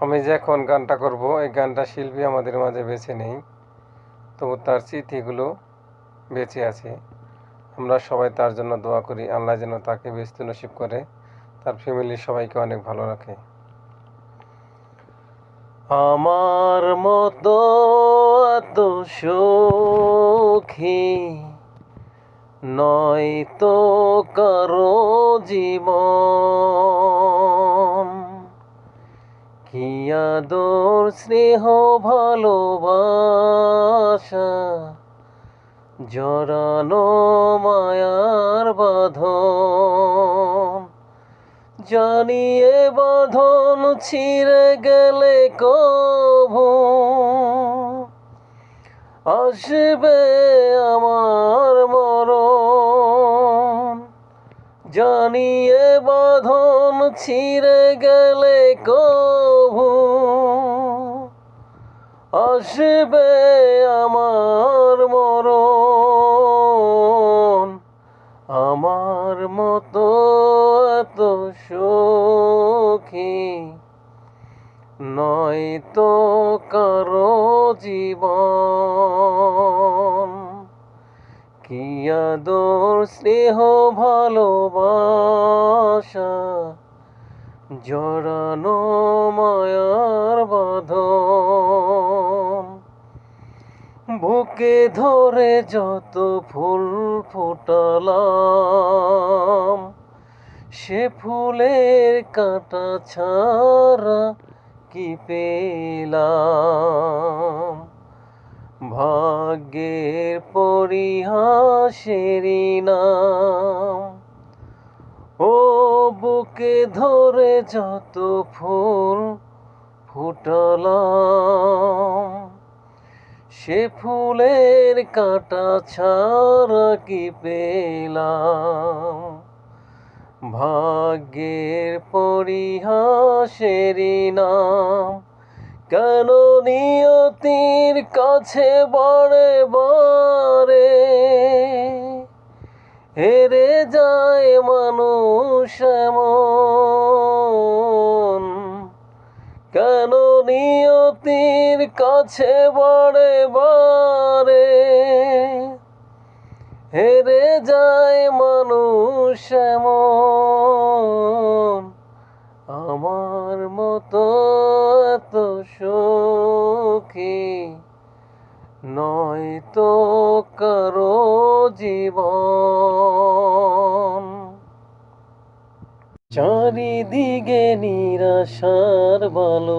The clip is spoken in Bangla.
আমি যে এখন গানটা করব, এই গানটা শিল্পী আমাদের মাঝে বেঁচে নেই, তবু তার স্মৃতিগুলো বেঁচে আছে। আমরা সবাই তার জন্য দোয়া করি, আল্লাহ যেন তাকে বেহেশত নসিব করে, তার ফ্যামিলির সবাইকে অনেক ভালো রাখে। আমার মতো এত সুখী নয় তো কারো জীবন, কি আদর স্নেহ ভালোবাসা জড়ানো মায়ার বাঁধন, জানিয়ে বাঁধন ছিঁড়ে গেলে কভু আসবে আমার মরণ, জানিয়ে বাঁধন ছিঁড়ে গেলে কভু আসবে আমার মরণ। আমার মতো এত সুখী নয় তো কারো জীবন, কি আদর স্নেহ ভালোবাসা জড়ানো মায়ার বাঁধন, বুকে ধরে যত ফুল ফোটালাম সে ফুলের কাঁটা ছাড়া কি পেলাম, ভাগ্যের পরিহাসেরই নাম। ও বুকে ধরে যত ফুল ফুটালাম সে ফুলের কাঁটা ছাড়া কি পেলাম, ভাগ্যের পরিহাসেরই নাম। কেন নিয়তির কাছে বারে বারে হেরে যায় মানুষ এমন, কেন নিয়তির কাছে বারে বারে হেরে যায় মানুষ এমন, আমার মতো এত সুখী নয় তো কারো জীবন। চারিদিকে নিরাশার বালু